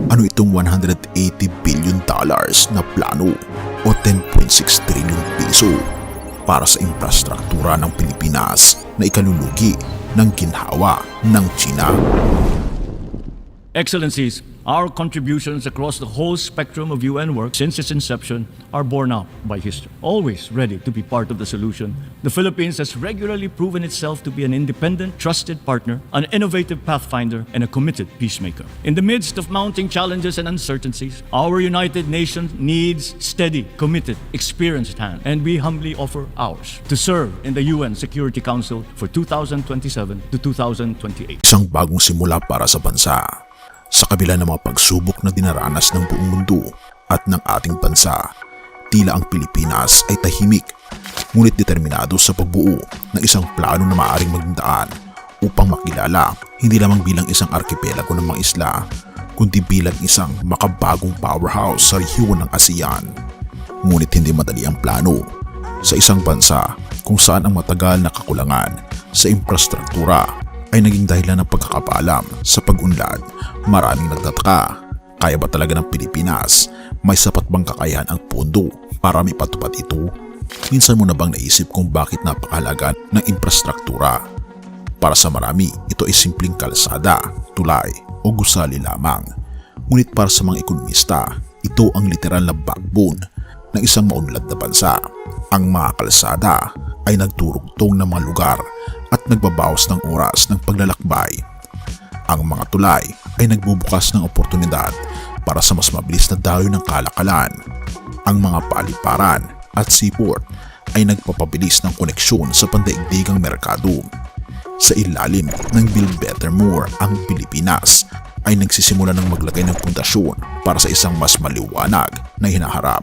Ano itong $180 billion na plano o 10.6 trillion piso para sa infrastruktura ng Pilipinas na ikalulugi ng ginhawa ng China? Excellencies, our contributions across the whole spectrum of UN work since its inception are borne out by history. Always ready to be part of the solution, the Philippines has regularly proven itself to be an independent, trusted partner, an innovative pathfinder, and a committed peacemaker. In the midst of mounting challenges and uncertainties, our United Nations needs steady, committed, experienced hand, and we humbly offer ours to serve in the UN Security Council for 2027 to 2028. Isang bagong simula para sa bansa. Sa kabila ng mga pagsubok na dinaranas ng buong mundo at ng ating bansa, tila ang Pilipinas ay tahimik, ngunit determinado sa pagbuo ng isang plano na maaaring magdaan upang makilala hindi lamang bilang isang arkipelago ng mga isla, kundi bilang isang makabagong powerhouse sa rehiyon ng ASEAN. Ngunit hindi madali ang plano sa isang bansa kung saan ang matagal na kakulangan sa infrastruktura ay naging dahilan ng pagkakapalam sa pag-unlad. Maraming nagtataka, kaya ba talaga ng Pilipinas may sapat bang kakayahan ang pondo para maipatupad ito? Minsan mo na bang naisip kung bakit napakahalaga ng infrastruktura? Para sa marami, ito ay simpleng kalsada, tulay o gusali lamang. Ngunit para sa mga ekonomista, ito ang literal na backbone ng isang maunlad na bansa. Ang mga kalsada ay nagturugtong ng mga lugar at nagbabawas ng oras ng paglalakbay. Ang mga tulay ay nagbubukas ng oportunidad para sa mas mabilis na daloy ng kalakalan. Ang mga paliparan at seaport ay nagpapabilis ng koneksyon sa pandaigdigang merkado. Sa ilalim ng Build Better More, ang Pilipinas ay nagsisimula ng maglagay ng pundasyon para sa isang mas maliwanag na hinaharap.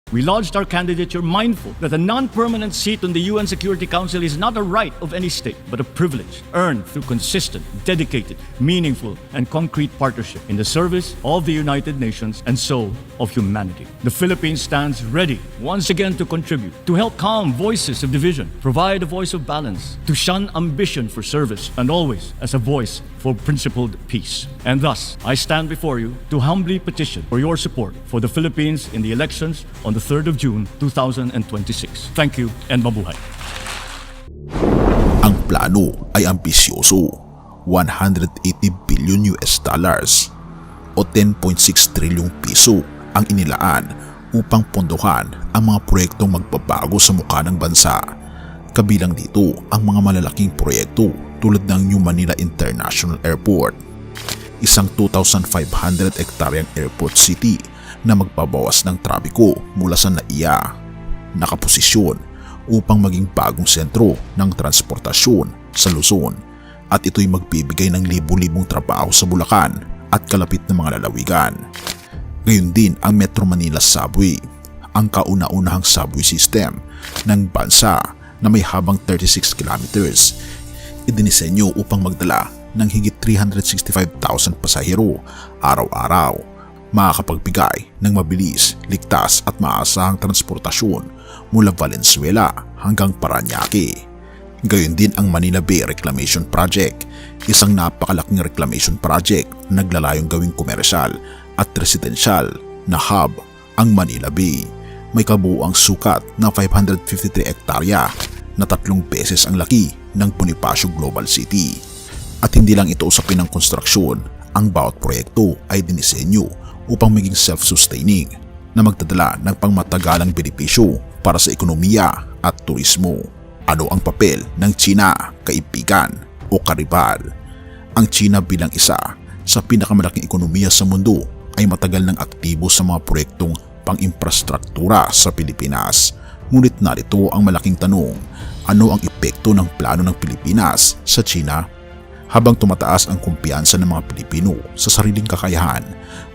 We lodged our candidature mindful that a non-permanent seat on the UN Security Council is not a right of any state, but a privilege earned through consistent, dedicated, meaningful, and concrete partnership in the service of the United Nations and so of humanity. The Philippines stands ready once again to contribute, to help calm voices of division, provide a voice of balance, to shun ambition for service, and always as a voice for principled peace. And thus, I stand before you to humbly petition for your support for the Philippines in the elections on the 3rd of June 2026. Thank you and mabuhay. Ang plano ay ambisyoso, $180 billion o 10.6 trilyong piso ang inilaan upang pondohan ang mga proyektong magbabago sa mukha ng bansa. Kabilang dito ang mga malalaking proyekto tulad ng New Manila International Airport, isang 2,500 hektaryang airport city na magbabawas ng trapiko mula sa NAIA, nakaposisyon upang maging bagong sentro ng transportasyon sa Luzon, at ito'y magbibigay ng libu-libong trabaho sa Bulacan at kalapit na mga lalawigan. Gayon din ang Metro Manila Subway, ang kauna-unahang subway system ng bansa na may habang 36 kilometers. Idinisenyo upang magdala ng higit 365,000 pasahero araw-araw, makakapagbigay ng mabilis, ligtas at maasahang transportasyon mula Valenzuela hanggang Parañaque. Gayon din ang Manila Bay Reclamation Project, isang napakalaking reclamation project na naglalayong gawing komersyal at residential na hub ang Manila Bay. May kabuuang sukat na 553 hektarya na 3 beses ang laki ng Bonifacio Global City. At hindi lang ito usapin ng konstruksyon, ang bawat proyekto ay dinisenyo upang maging self-sustaining na magdadala ng pangmatagalang benepisyo para sa ekonomiya at turismo. Ano ang papel ng China, kaibigan o karibal? Ang China bilang isa sa pinakamalaking ekonomiya sa mundo ay matagal nang aktibo sa mga proyektong pang-infrastruktura sa Pilipinas. Ngunit narito ang malaking tanong, ano ang epekto ng plano ng Pilipinas sa China? Habang tumataas ang kumpiyansa ng mga Pilipino sa sariling kakayahan,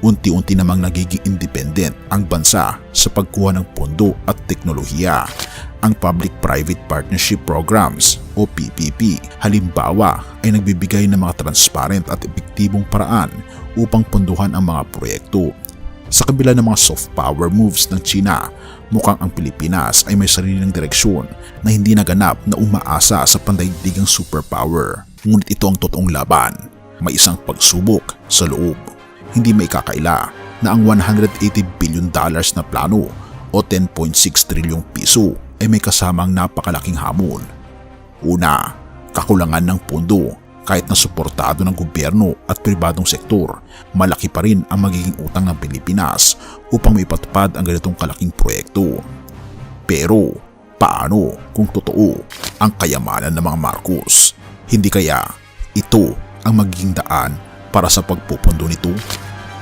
unti-unti namang nagiging independent ang bansa sa pagkuha ng pondo at teknolohiya. Ang Public-Private Partnership Programs o PPP halimbawa ay nagbibigay ng mga transparent at epektibong paraan upang pondohan ang mga proyekto. Sa kabila ng mga soft power moves ng China, mukhang ang Pilipinas ay may sariling direksyon na hindi naganap na umaasa sa pandaigdigang superpower. Ngunit ito ang totoong laban, may isang pagsubok sa loob. hindi may kakaila na ang $180 billion na plano o 10.6 trilyong piso ay may kasamang napakalaking hamon. Una, kakulangan ng pondo. Kahit na suportado ng gobyerno at pribadong sektor, malaki pa rin ang magiging utang ng Pilipinas upang maipatupad ang ganitong kalaking proyekto. Pero paano kung totoo ang kayamanan ng mga Marcos? Hindi kaya ito ang magiging daan para sa pagpupundo nito?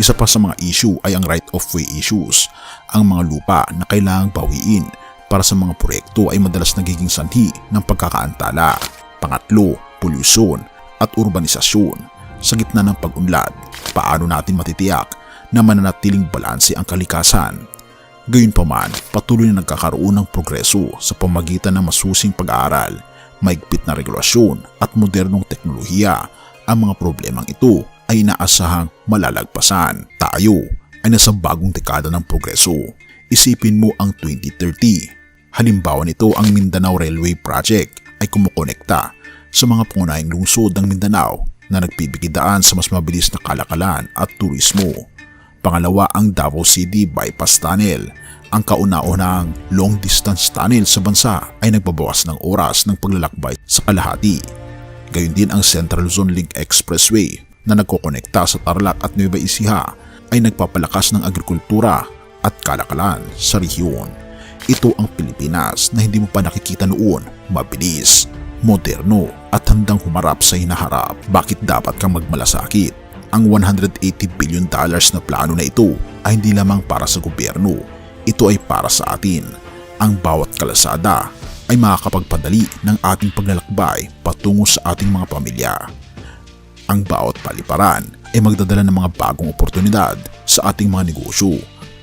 Isa pa sa mga issue ay ang right-of-way issues. Ang mga lupa na kailangang bawiin para sa mga proyekto ay madalas nagiging sanhi ng pagkakaantala. Pangatlo, polusyon at urbanisasyon. Sa gitna ng pag-unlad, paano natin matitiyak na mananatiling balanse ang kalikasan? Gayunpaman, patuloy na nagkakaroon ng progreso sa pamagitan ng masusing pag-aaral, maigpit na regulasyon at modernong teknolohiya. Ang mga problemang ito ay inaasahang malalagpasan. Tayo ay nasa bagong dekada ng progreso. Isipin mo ang 2030. Halimbawa nito ang Mindanao Railway Project ay kumukonekta sa mga pangunahing lungsod ng Mindanao na nagbibigay sa mas mabilis na kalakalan at turismo. Pangalawa ang Davao City Bypass Tunnel. Ang kauna-unahang long distance tunnel sa bansa ay nagbabawas ng oras ng paglalakbay sa kalahati. Gayon din ang Central Zone Link Expressway na nagkokonekta sa Tarlac at Nueva Ecija ay nagpapalakas ng agrikultura at kalakalan sa rehiyon. Ito ang Pilipinas na hindi mo pa nakikita noon, mabilis, moderno at handang humarap sa hinaharap. Bakit dapat kang magmalasakit? Ang $180 billion na plano na ito ay hindi lamang para sa gobyerno. Ito ay para sa atin. Ang bawat kalasada ay makakapagpadali ng ating paglalakbay patungo sa ating mga pamilya. Ang bawat paliparan ay magdadala ng mga bagong oportunidad sa ating mga negosyo.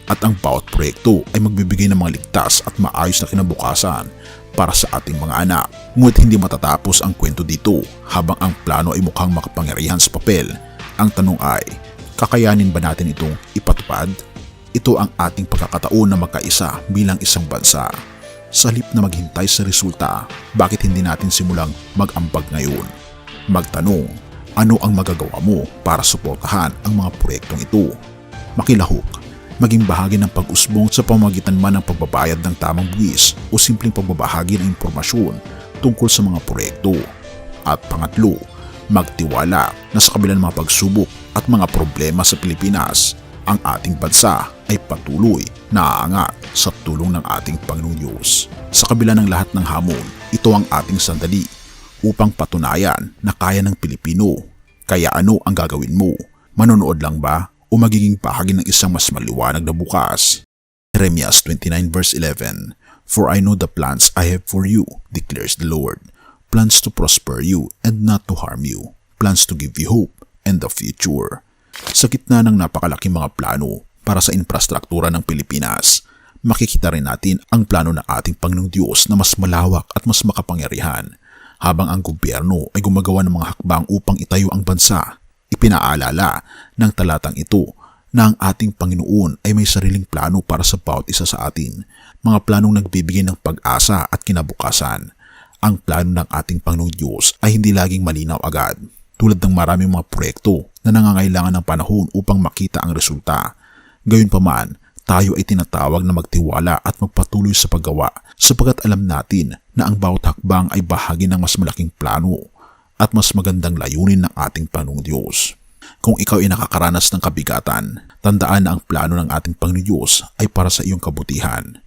At ang bawat proyekto ay magbibigay ng mga ligtas at maayos na kinabukasan para sa ating mga anak. Ngunit hindi matatapos ang kwento dito habang ang plano ay mukhang makapangyarihan sa papel. Ang tanong ay, kakayanin ba natin itong ipatupad? Ito ang ating pagkakataon na magkaisa bilang isang bansa. Sa halip na maghintay sa resulta, bakit hindi natin simulang mag-ambag ngayon? Magtanong, ano ang magagawa mo para suportahan ang mga proyektong ito? Makilahok, maging bahagi ng pag-usbong sa pamamagitan man ng pagbabayad ng tamang buwis o simpleng pagbabahagi ng impormasyon tungkol sa mga proyekto. At pangatlo, magtiwala na sa kabila ng mga pagsubok at mga problema sa Pilipinas, ang ating bansa ay patuloy na aangat sa tulong ng ating Panginoong Diyos. Sa kabila ng lahat ng hamon, ito ang ating sandali upang patunayan na kaya ng Pilipino. Kaya ano ang gagawin mo? Manonood lang ba o magiging bahagi ng isang mas maliwanag na bukas? Jeremias 29 verse 11, For I know the plans I have for you, declares the Lord. Plans to prosper you and not to harm you. Plans to give you hope and the future. Sa gitna ng napakalaking mga plano para sa infrastruktura ng Pilipinas, makikita rin natin ang plano ng ating Panginoong Diyos na mas malawak at mas makapangyarihan. Habang ang gobyerno ay gumagawa ng mga hakbang upang itayo ang bansa, ipinaalala ng talatang ito na ang ating Panginoon ay may sariling plano para sa bawat isa sa atin. Mga planong nagbibigay ng pag-asa at kinabukasan. Ang plano ng ating Panginoong Diyos ay hindi laging malinaw agad. Tulad ng maraming mga proyekto na nangangailangan ng panahon upang makita ang resulta. Gayunpaman, tayo ay tinatawag na magtiwala at magpatuloy sa paggawa sapagkat alam natin na ang bawat hakbang ay bahagi ng mas malaking plano at mas magandang layunin ng ating Panginoong Diyos. Kung ikaw ay nakakaranas ng kabigatan, tandaan na ang plano ng ating Panginoong Diyos ay para sa iyong kabutihan.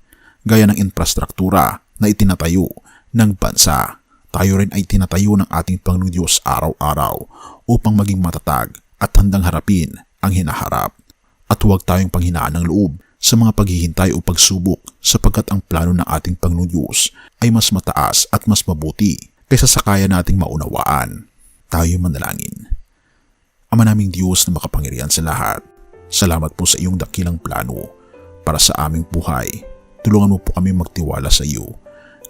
Gaya ng infrastruktura na itinatayo ng bansa, tayo rin ay tinatayo ng ating Panginoong Diyos araw-araw upang maging matatag at handang harapin ang hinaharap. At huwag tayong panghinaan ng loob sa mga paghihintay o pagsubok sapagkat ang plano ng ating Panginoong Diyos ay mas mataas at mas mabuti kaysa sa kaya nating maunawaan. Tayo manalangin. Ama naming Diyos na makapangyarihan sa lahat, salamat po sa iyong dakilang plano para sa aming buhay. Tulungan mo po kami magtiwala sa iyo.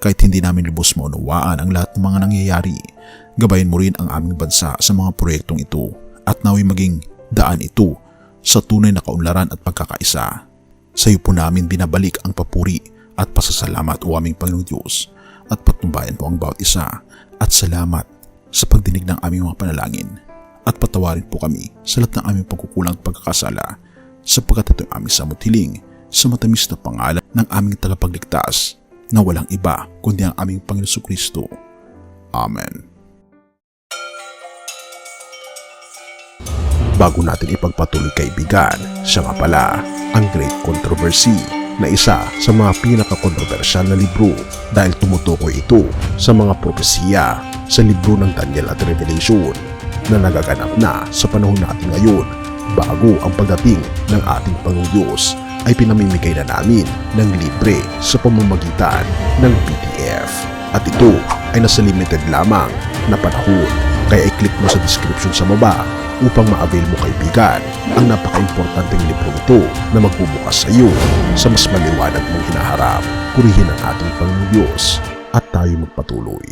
Kahit hindi namin lubos maunawaan ang lahat ng mga nangyayari, gabayan mo rin ang aming bansa sa mga proyektong ito at naway maging daan ito sa tunay na kaunlaran at pagkakaisa. Sa iyo po namin binabalik ang papuri at pasasalamat o aming Panginoong Diyos at patnubayan po ang bawat isa at salamat sa pagdinig ng aming mga panalangin. at patawarin po kami sa lahat ng aming pagkukulang at pagkakasala, sapagkat ito ang aming samot hiling sa matamis na pangalan ng aming tagapagligtas na walang iba kundi ang aming Panginoon Kristo. Amen. Bago natin ipagpatuloy kaibigan, siya nga pala ang Great Controversy na isa sa mga pinaka-kontrobersyal na libro dahil tumutukoy ito sa mga propesiya sa libro ng Daniel at Revelation na nagaganap na sa panahon natin ngayon bago ang pagdating ng ating Panginoong Diyos ay pinamimigay na namin ng libre sa pamamagitan ng PDF. At ito ay nasa limited lamang na panahon, kaya i-click mo sa description sa baba upang ma-avail mo kaibigan ang napaka-importanteng libro ito na magbubukas sa iyo sa mas maliwanag mong hinaharap. Purihin ang ating Panginoong Diyos at tayo magpatuloy.